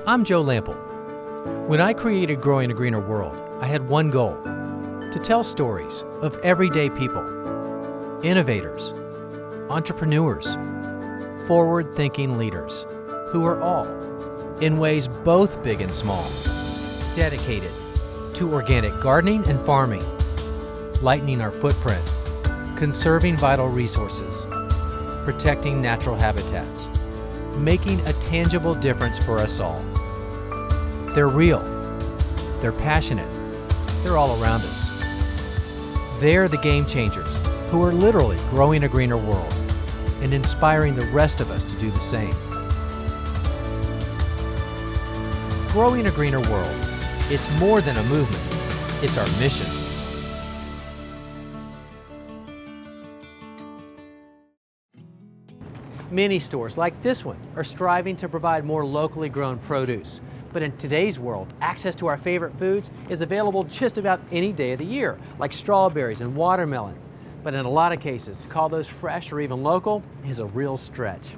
I'm Joe Lample. When I created Growing a Greener World, I had one goal: to tell stories of everyday people, innovators, entrepreneurs, forward-thinking leaders who are all, in ways both big and small, dedicated to organic gardening and farming, lightening our footprint, conserving vital resources, protecting natural habitats, making a tangible difference for us all. They're real, they're passionate, they're all around us. They're the game changers who are literally growing a greener world and inspiring the rest of us to do the same. Growing a greener world, it's more than a movement, it's our mission. Many stores like this one are striving to provide more locally grown produce. But in today's world, access to our favorite foods is available just about any day of the year, like strawberries and watermelon. But in a lot of cases, to call those fresh or even local is a real stretch.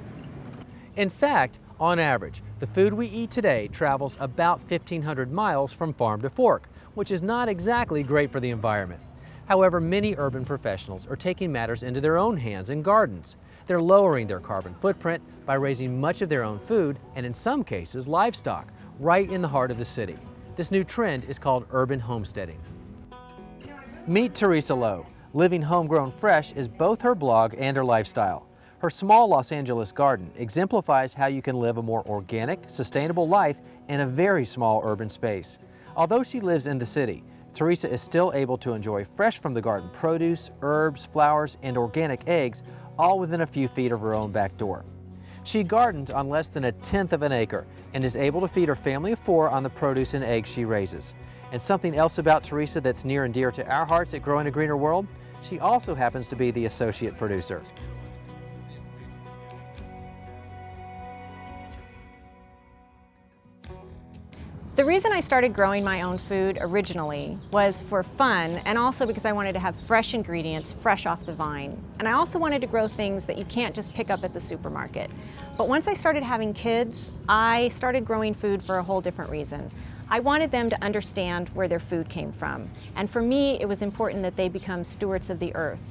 In fact, on average, the food we eat today travels about 1,500 miles from farm to fork, which is not exactly great for the environment. However, many urban professionals are taking matters into their own hands in gardens. They're lowering their carbon footprint by raising much of their own food, and in some cases, livestock, right in the heart of the city. This new trend is called urban homesteading. Meet Teresa Lowe. Living Homegrown Fresh is both her blog and her lifestyle. Her small Los Angeles garden exemplifies how you can live a more organic, sustainable life in a very small urban space. Although she lives in the city, Teresa is still able to enjoy fresh from the garden produce, herbs, flowers, and organic eggs, all within a few feet of her own back door. She gardens on less than 1/10 of an acre and is able to feed her family of 4 on the produce and eggs she raises. And something else about Teresa that's near and dear to our hearts at Growing a Greener World, she also happens to be the associate producer. The reason I started growing my own food originally was for fun, and also because I wanted to have fresh ingredients fresh off the vine. And I also wanted to grow things that you can't just pick up at the supermarket. But once I started having kids, I started growing food for a whole different reason. I wanted them to understand where their food came from. And for me, it was important that they become stewards of the earth.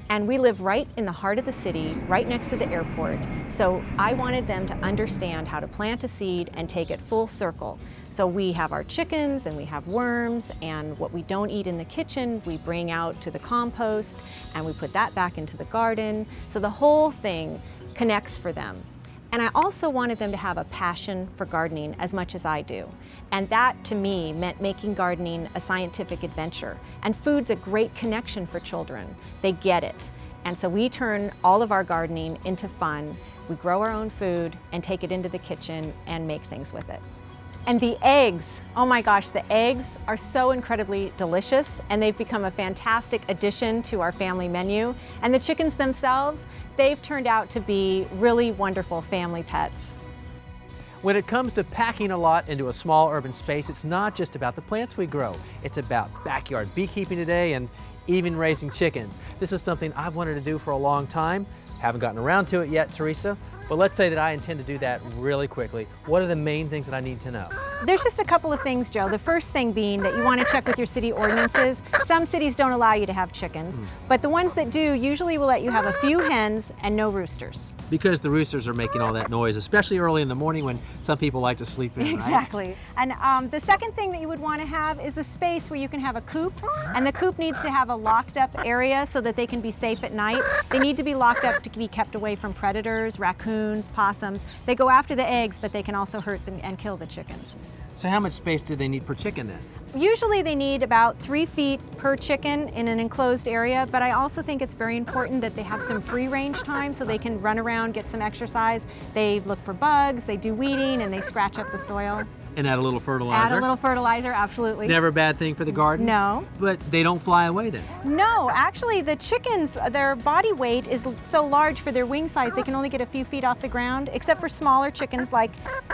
And we live right in the heart of the city, right next to the airport. So I wanted them to understand how to plant a seed and take it full circle. So we have our chickens and we have worms, and what we don't eat in the kitchen, we bring out to the compost and we put that back into the garden. So the whole thing connects for them. And I also wanted them to have a passion for gardening as much as I do. And that, to me, meant making gardening a scientific adventure. And food's a great connection for children. They get it. And so we turn all of our gardening into fun. We grow our own food and take it into the kitchen and make things with it. And the eggs, oh my gosh, the eggs are so incredibly delicious, and they've become a fantastic addition to our family menu. And the chickens themselves, they've turned out to be really wonderful family pets. When it comes to packing a lot into a small urban space, it's not just about the plants we grow. It's about backyard beekeeping today and even raising chickens. This is something I've wanted to do for a long time. Haven't gotten around to it yet, Teresa, but let's say that I intend to do that really quickly. What are the main things that I need to know? There's just a couple of things, Joe. The first thing being that you want to check with your city ordinances. Some cities don't allow you to have chickens, but the ones that do usually will let you have a few hens and no roosters. Because the roosters are making all that noise, especially early in the morning when some people like to sleep in, right? Exactly. And the second thing that you would want to have is a space where you can have a coop, and the coop needs to have a locked up area so that they can be safe at night. They need to be locked up to be kept away from predators, raccoons, possums. They go after the eggs, but they can also hurt them and kill the chickens. So how much space do they need per chicken then? Usually they need about 3 feet per chicken in an enclosed area, but I also think it's very important that they have some free range time so they can run around, get some exercise. They look for bugs, they do weeding, and they scratch up the soil. And add a little fertilizer. Add a little fertilizer, absolutely. Never a bad thing for the garden? No. But they don't fly away then? No, actually the chickens, their body weight is so large for their wing size, they can only get a few feet off the ground, except for smaller chickens like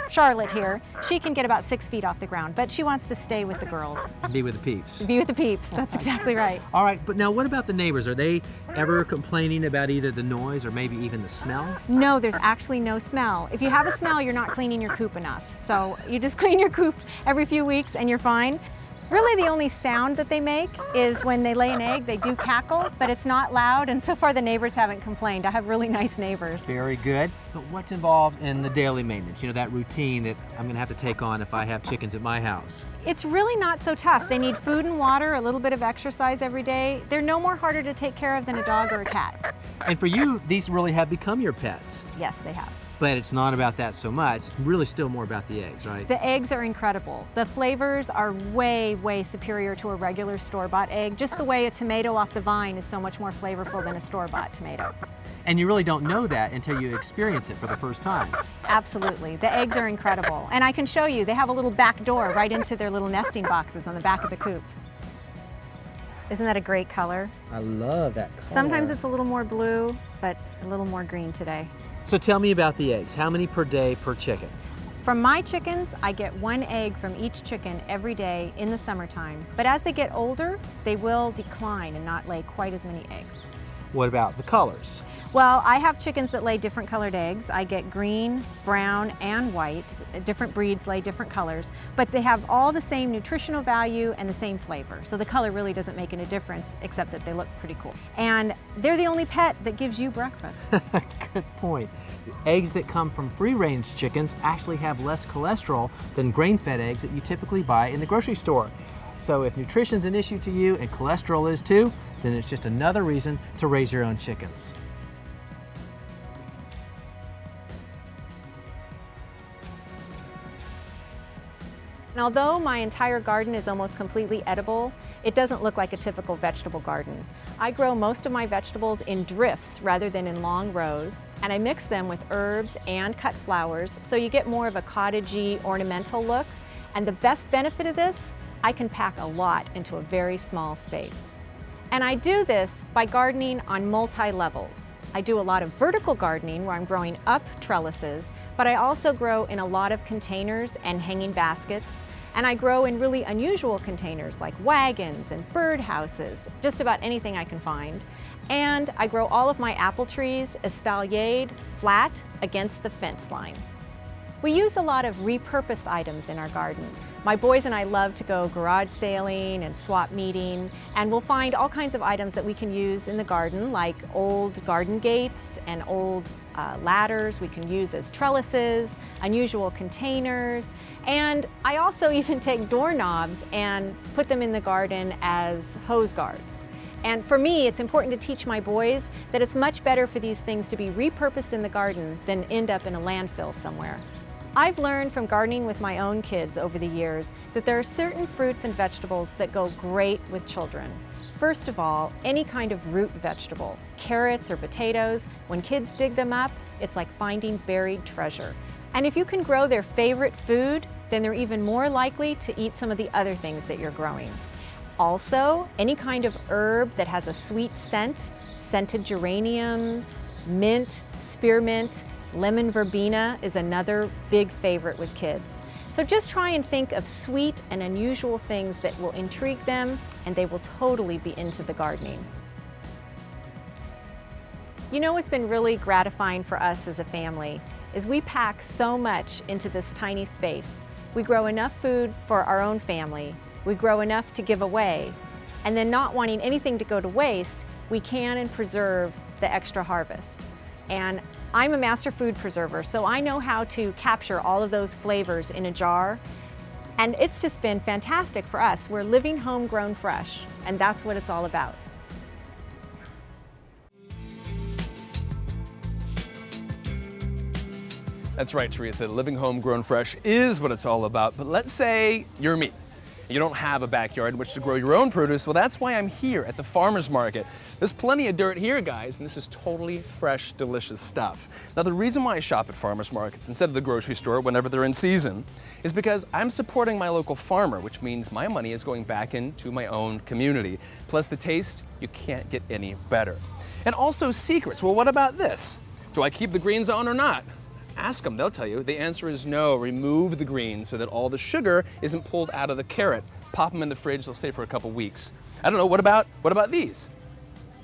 Charlotte here. She can get about 6 feet off the ground, but she wants to stay with the girls. Be with the peeps. Be with the peeps, that's exactly right. All right, but now what about the neighbors? Are they ever complaining about either the noise or maybe even the smell? No, there's actually no smell. If you have a smell, you're not cleaning your coop enough. So you just clean your coop every few weeks and you're fine. Really the only sound that they make is when they lay an egg, they do cackle, but it's not loud, and so far the neighbors haven't complained. I have really nice neighbors. Very good. But what's involved in the daily maintenance? You know, that routine that I'm gonna have to take on if I have chickens at my house. It's really not so tough. They need food and water, a little bit of exercise every day. They're no more harder to take care of than a dog or a cat. And for you, these really have become your pets. Yes, they have. But it's not about that so much. It's really still more about the eggs, right? The eggs are incredible. The flavors are way, way superior to a regular store-bought egg, just the way a tomato off the vine is so much more flavorful than a store-bought tomato. And you really don't know that until you experience it for the first time. Absolutely. The eggs are incredible. And I can show you, they have a little back door right into their little nesting boxes on the back of the coop. Isn't that a great color? I love that color. Sometimes it's a little more blue, but a little more green today. So tell me about the eggs. How many per day per chicken? From my chickens, I get 1 egg from each chicken every day in the summertime. But as they get older, they will decline and not lay quite as many eggs. What about the colors? Well, I have chickens that lay different colored eggs. I get green, brown, and white. Different breeds lay different colors, but they have all the same nutritional value and the same flavor. So the color really doesn't make any difference, except that they look pretty cool. And they're the only pet that gives you breakfast. Good point. Eggs that come from free-range chickens actually have less cholesterol than grain-fed eggs that you typically buy in the grocery store. So if nutrition's an issue to you and cholesterol is too, then it's just another reason to raise your own chickens. And although my entire garden is almost completely edible, it doesn't look like a typical vegetable garden. I grow most of my vegetables in drifts rather than in long rows, and I mix them with herbs and cut flowers, so you get more of a cottagey, ornamental look. And the best benefit of this, I can pack a lot into a very small space. And I do this by gardening on multi-levels. I do a lot of vertical gardening where I'm growing up trellises, but I also grow in a lot of containers and hanging baskets. And I grow in really unusual containers like wagons and birdhouses, just about anything I can find. And I grow all of my apple trees espaliered, flat, against the fence line. We use a lot of repurposed items in our garden. My boys and I love to go garage sailing and swap meeting, and we'll find all kinds of items that we can use in the garden, like old garden gates and old ladders we can use as trellises, unusual containers, and I also even take doorknobs and put them in the garden as hose guards. And for me, it's important to teach my boys that it's much better for these things to be repurposed in the garden than end up in a landfill somewhere. I've learned from gardening with my own kids over the years that there are certain fruits and vegetables that go great with children. First of all, any kind of root vegetable, carrots or potatoes, when kids dig them up, it's like finding buried treasure. And if you can grow their favorite food, then they're even more likely to eat some of the other things that you're growing. Also, any kind of herb that has a sweet scent, scented geraniums, mint, spearmint, lemon verbena is another big favorite with kids. So just try and think of sweet and unusual things that will intrigue them, and they will totally be into the gardening. You know what's been really gratifying for us as a family is we pack so much into this tiny space. We grow enough food for our own family, we grow enough to give away, and then not wanting anything to go to waste, we can and preserve the extra harvest. And I'm a master food preserver, so I know how to capture all of those flavors in a jar, and it's just been fantastic for us. We're living homegrown fresh, and that's what it's all about. That's right, Teresa. Living homegrown fresh is what it's all about. But let's say you're me you don't have a backyard in which to grow your own produce, well, that's why I'm here at the farmer's market. There's plenty of dirt here, guys, and this is totally fresh, delicious stuff. Now, the reason why I shop at farmer's markets instead of the grocery store whenever they're in season is because I'm supporting my local farmer, which means my money is going back into my own community. Plus the taste, you can't get any better. And also secrets. Well, what about this? Do I keep the greens on or not? Ask them, they'll tell you. The answer is no. Remove the greens so that all the sugar isn't pulled out of the carrot. Pop them in the fridge, they'll stay for a couple weeks. I don't know, what about these?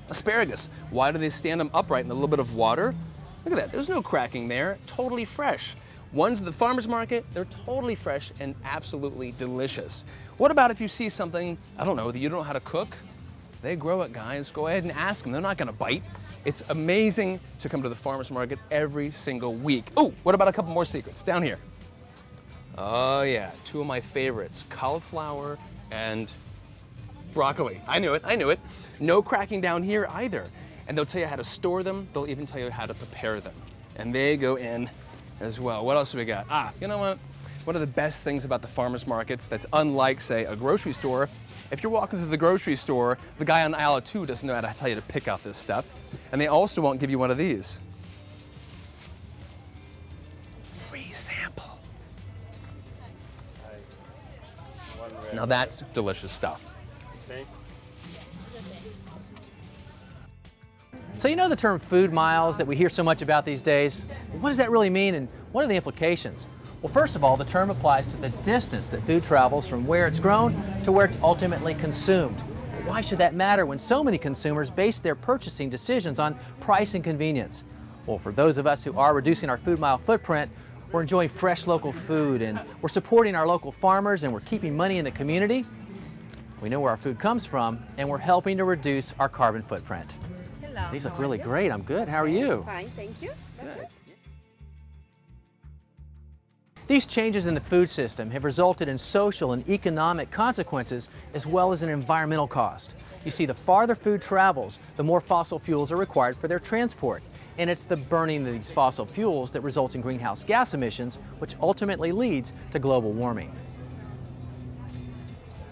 Asparagus. Why do they stand them upright in a little bit of water? Look at that, there's no cracking there, totally fresh. Ones at the farmer's market, they're totally fresh and absolutely delicious. What about if you see something, I don't know, that you don't know how to cook? They grow it, guys. Go ahead and ask them, they're not gonna bite. It's amazing to come to the farmer's market every single week. Oh, what about a couple more secrets down here? Oh yeah, two of my favorites, cauliflower and broccoli. I knew it. No cracking down here either. And they'll tell you how to store them. They'll even tell you how to prepare them. And they go in as well. What else do we got? You know what? One of the best things about the farmer's markets that's unlike, say, a grocery store, if you're walking through the grocery store, the guy on aisle 2 doesn't know how to tell you to pick out this stuff. And they also won't give you one of these. Free sample. Now that's delicious stuff. So you know the term food miles that we hear so much about these days? What does that really mean and what are the implications? Well, first of all, the term applies to the distance that food travels from where it's grown to where it's ultimately consumed. Why should that matter when so many consumers base their purchasing decisions on price and convenience? Well, for those of us who are reducing our food mile footprint, we're enjoying fresh local food and we're supporting our local farmers and we're keeping money in the community. We know where our food comes from and we're helping to reduce our carbon footprint. Hello. These look really great. I'm good. How are you? Fine, thank you. Good. These changes in the food system have resulted in social and economic consequences as well as an environmental cost. You see, the farther food travels, the more fossil fuels are required for their transport. And it's the burning of these fossil fuels that results in greenhouse gas emissions, which ultimately leads to global warming.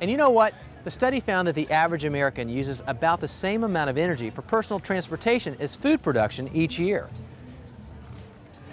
And you know what? The study found that the average American uses about the same amount of energy for personal transportation as food production each year.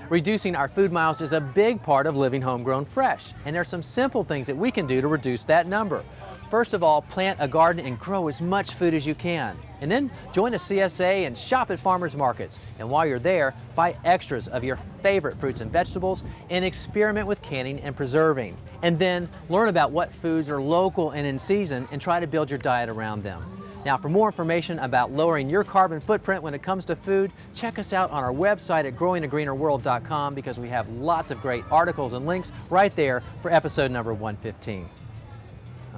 Reducing our food miles is a big part of living homegrown fresh, and there are some simple things that we can do to reduce that number. First of all, plant a garden and grow as much food as you can. And then join a CSA and shop at farmers markets. And while you're there, buy extras of your favorite fruits and vegetables and experiment with canning and preserving. And then learn about what foods are local and in season and try to build your diet around them. Now, for more information about lowering your carbon footprint when it comes to food, check us out on our website at growingagreenerworld.com because we have lots of great articles and links right there for episode number 115.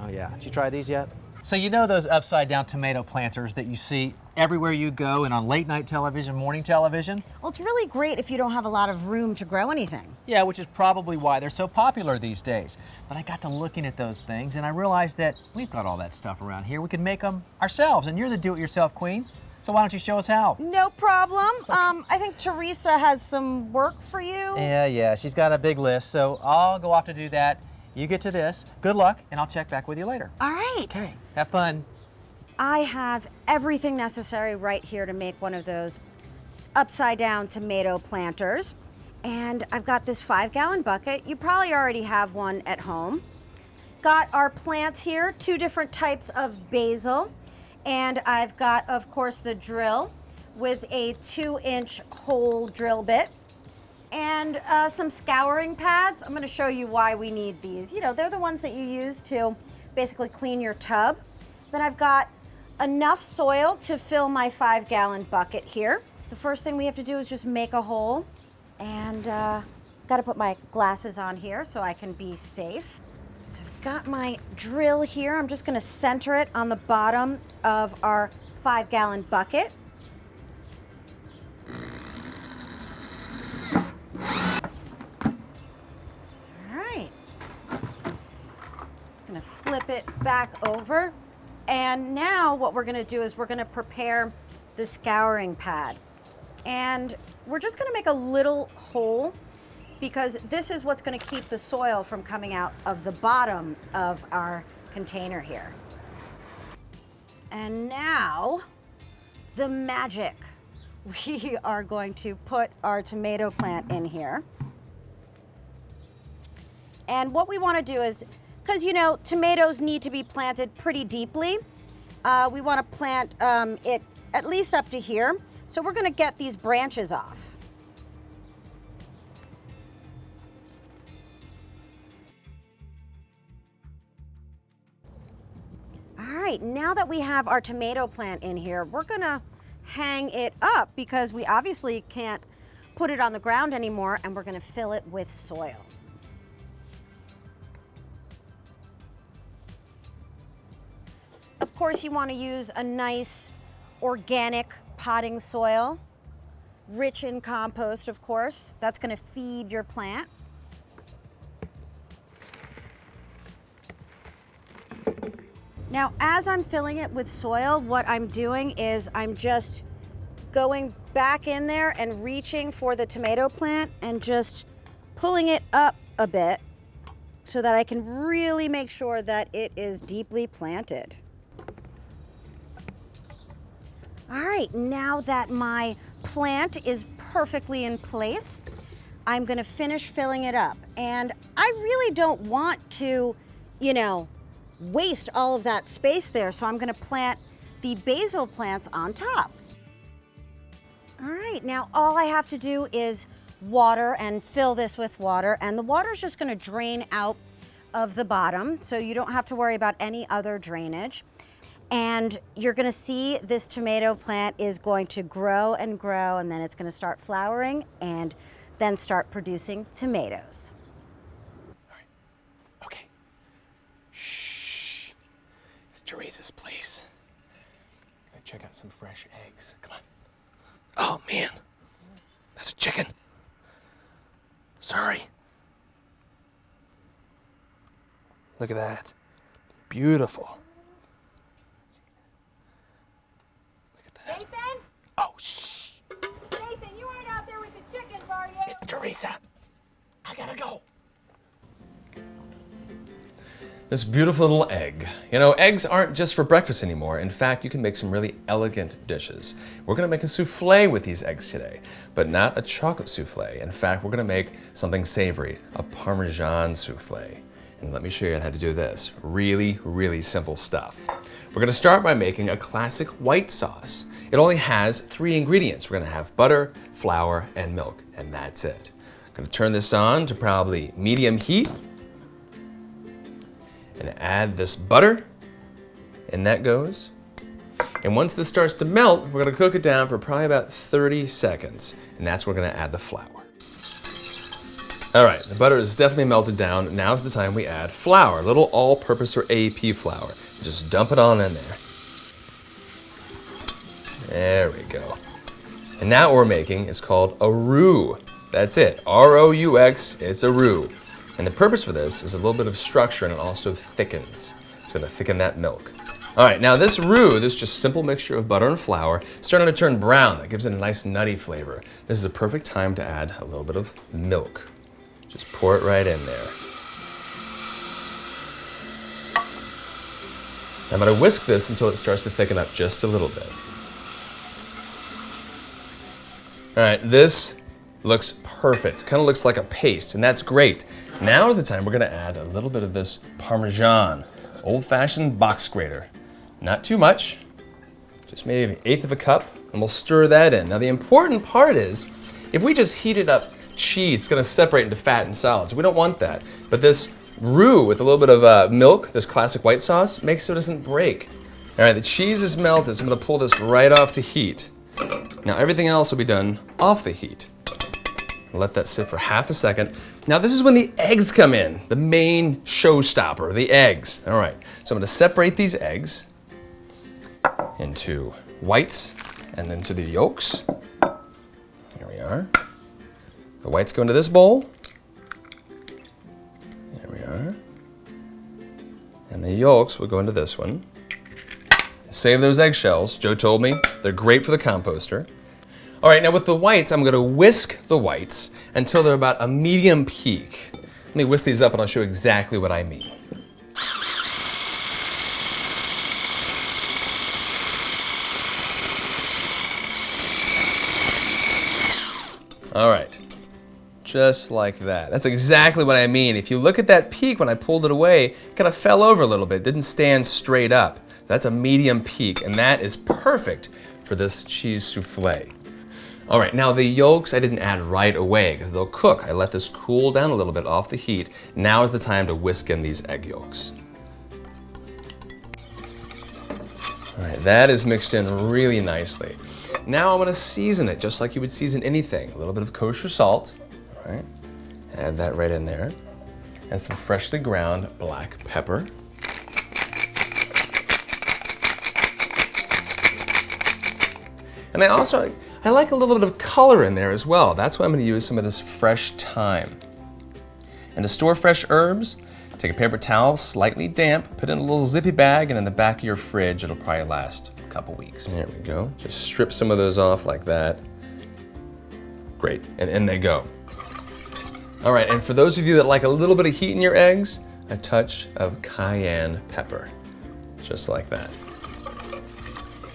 Oh yeah, did you try these yet? So you know those upside down tomato planters that you see everywhere you go and on late night television, morning television? Well, it's really great if you don't have a lot of room to grow anything. Yeah, which is probably why they're so popular these days. But I got to looking at those things and I realized that we've got all that stuff around here. We can make them ourselves, and you're the do-it-yourself queen. So why don't you show us how? No problem. I think Teresa has some work for you. Yeah, she's got a big list, so I'll go off to do that. You get to this. Good luck, and I'll check back with you later. All right. Okay, have fun. I have everything necessary right here to make one of those upside down tomato planters. And I've got this 5-gallon bucket. You probably already have one at home. Got our plants here, 2 different types of basil. And I've got, of course, the drill with a 2-inch hole drill bit. And some scouring pads. I'm gonna show you why we need these. You know, they're the ones that you use to basically clean your tub. Then I've got enough soil to fill my 5-gallon bucket here. The first thing we have to do is just make a hole. And gotta put my glasses on here so I can be safe. So I've got my drill here. I'm just gonna center it on the bottom of our 5-gallon bucket. Flip it back over. And now what we're gonna do is we're gonna prepare the scouring pad. And we're just gonna make a little hole because this is what's gonna keep the soil from coming out of the bottom of our container here. And now, the magic. We are going to put our tomato plant in here. And what we want to do is, because you know, tomatoes need to be planted pretty deeply, we want to plant it at least up to here. So we're going to get these branches off. All right, now that we have our tomato plant in here, we're going to hang it up because we obviously can't put it on the ground anymore, and we're going to fill it with soil. Of course, you want to use a nice organic potting soil, rich in compost, of course. That's going to feed your plant. Now, as I'm filling it with soil, what I'm doing is I'm just going back in there and reaching for the tomato plant and just pulling it up a bit so that I can really make sure that it is deeply planted. All right, now that my plant is perfectly in place, I'm gonna finish filling it up. And I really don't want to, you know, waste all of that space there, so I'm gonna plant the basil plants on top. All right, now all I have to do is water and fill this with water, and the water is just gonna drain out of the bottom, so you don't have to worry about any other drainage. And you're gonna see this tomato plant is going to grow and grow, and then it's gonna start flowering and then start producing tomatoes. All right, okay. Shh, it's Teresa's place. Gotta check out some fresh eggs, come on. Oh man, that's a chicken. Sorry. Look at that, beautiful. Nathan? Oh, shh. Nathan, you aren't out there with the chickens, are you? It's Teresa. I gotta go. This beautiful little egg. You know, eggs aren't just for breakfast anymore. In fact, you can make some really elegant dishes. We're gonna make a souffle with these eggs today, but not a chocolate souffle. In fact, we're gonna make something savory, a Parmesan souffle. And let me show you how to do this. Really, really simple stuff. We're gonna start by making a classic white sauce. It only has 3 ingredients. We're gonna have butter, flour, and milk, and that's it. I'm gonna turn this on to probably medium heat and add this butter, and that goes. And once this starts to melt, we're gonna cook it down for probably about 30 seconds, and that's where we're gonna add the flour. All right, the butter is definitely melted down. Now's the time we add flour, a little all-purpose or AP flour. Just dump it on in there. There we go. And now what we're making is called a roux. That's it, R-O-U-X, it's a roux. And the purpose for this is a little bit of structure, and it also thickens. It's gonna thicken that milk. All right, now this roux, this just simple mixture of butter and flour, is starting to turn brown. That gives it a nice nutty flavor. This is a perfect time to add a little bit of milk. Just pour it right in there. I'm gonna whisk this until it starts to thicken up just a little bit. All right, this looks perfect. Kind of looks like a paste, and that's great. Now is the time we're gonna add a little bit of this Parmesan, old-fashioned box grater. Not too much, just maybe 1/8 of a cup, and we'll stir that in. Now the important part is, if we just heat it up cheese, it's gonna separate into fat and solids. We don't want that. But this roux with a little bit of milk, this classic white sauce, makes so it doesn't break. All right, the cheese is melted, so I'm gonna pull this right off the heat. Now everything else will be done off the heat. Let that sit for half a second. Now this is when the eggs come in, the main showstopper, the eggs. All right, so I'm gonna separate these eggs into whites and into the yolks. Here we are. The whites go into this bowl. There we are. And the yolks will go into this one. Save those eggshells. Joe told me they're great for the composter. All right, now with the whites, I'm gonna whisk the whites until they're about a medium peak. Let me whisk these up and I'll show you exactly what I mean. All right, just like that. That's exactly what I mean. If you look at that peak when I pulled it away, it kind of fell over a little bit, didn't stand straight up. That's a medium peak, and that is perfect for this cheese souffle. All right, now the yolks I didn't add right away because they'll cook. I let this cool down a little bit off the heat. Now is the time to whisk in these egg yolks. All right, that is mixed in really nicely. Now I'm gonna season it just like you would season anything. A little bit of kosher salt, all right? Add that right in there. And some freshly ground black pepper. And I like a little bit of color in there as well. That's why I'm gonna use some of this fresh thyme. And to store fresh herbs, take a paper towel, slightly damp, put it in a little zippy bag, and in the back of your fridge, it'll probably last a couple weeks. There we go. Just strip some of those off like that. Great, and in they go. All right, and for those of you that like a little bit of heat in your eggs, a touch of cayenne pepper, just like that.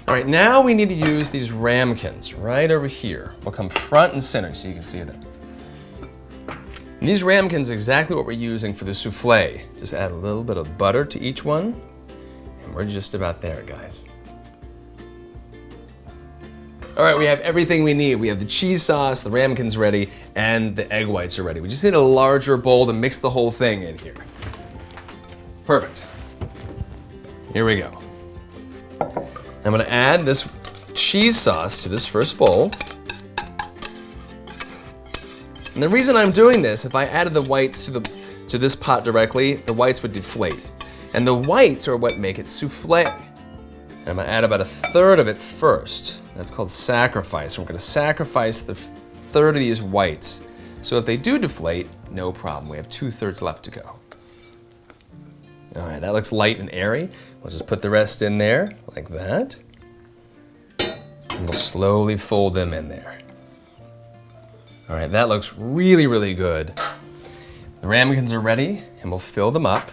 All right, now we need to use these ramekins right over here. We'll come front and center so you can see them. And these ramekins are exactly what we're using for the souffle. Just add a little bit of butter to each one, and we're just about there, guys. All right, we have everything we need. We have the cheese sauce, the ramekins ready, and the egg whites are ready. We just need a larger bowl to mix the whole thing in here. Perfect. Here we go. I'm gonna add this cheese sauce to this first bowl. And the reason I'm doing this, if I added the whites to this pot directly, the whites would deflate. And the whites are what make it souffle. And I'm gonna add about 1/3 of it first. That's called sacrifice. We're gonna sacrifice the 1/3 of these whites. So if they do deflate, no problem. We have 2/3 left to go. All right, that looks light and airy. We'll just put the rest in there, like that. And we'll slowly fold them in there. All right, that looks really, really good. The ramekins are ready, and we'll fill them up.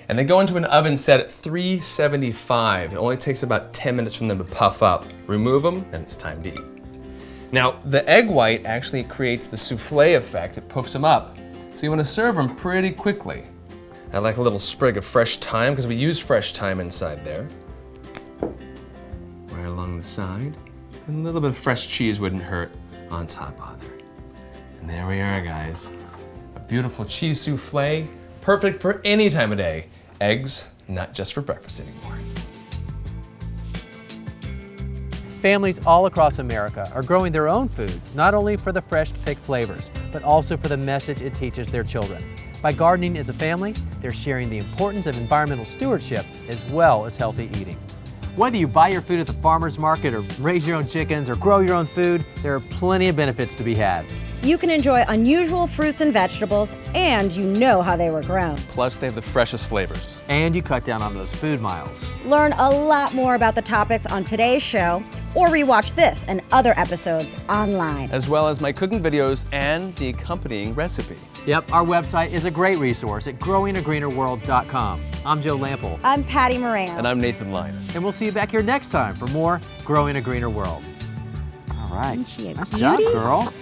And they go into an oven set at 375. It only takes about 10 minutes for them to puff up. Remove them, and it's time to eat. Now, the egg white actually creates the souffle effect. It puffs them up. So you want to serve them pretty quickly. I like a little sprig of fresh thyme because we use fresh thyme inside there. Right along the side. And a little bit of fresh cheese wouldn't hurt on top either. And there we are, guys. A beautiful cheese souffle, perfect for any time of day. Eggs, not just for breakfast anymore. Families all across America are growing their own food, not only for the fresh picked flavors, but also for the message it teaches their children. By gardening as a family, they're sharing the importance of environmental stewardship as well as healthy eating. Whether you buy your food at the farmer's market or raise your own chickens or grow your own food, there are plenty of benefits to be had. You can enjoy unusual fruits and vegetables, and you know how they were grown. Plus, they have the freshest flavors. And you cut down on those food miles. Learn a lot more about the topics on today's show, or rewatch this and other episodes online. As well as my cooking videos and the accompanying recipe. Yep, our website is a great resource at growingagreenerworld.com. I'm Joe Lample. I'm Patty Moran. And I'm Nathan Lyon. And we'll see you back here next time for more Growing a Greener World. All right. Isn't she a Nice beauty? job, girl.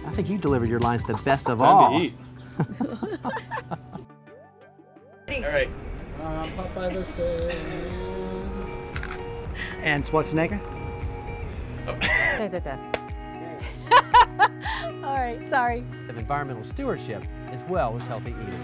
I think you delivered your lines the best of Time all. to eat. All right. Popeye the Sailor. And Schwarzenegger? All right, sorry. Of environmental stewardship as well as healthy eating.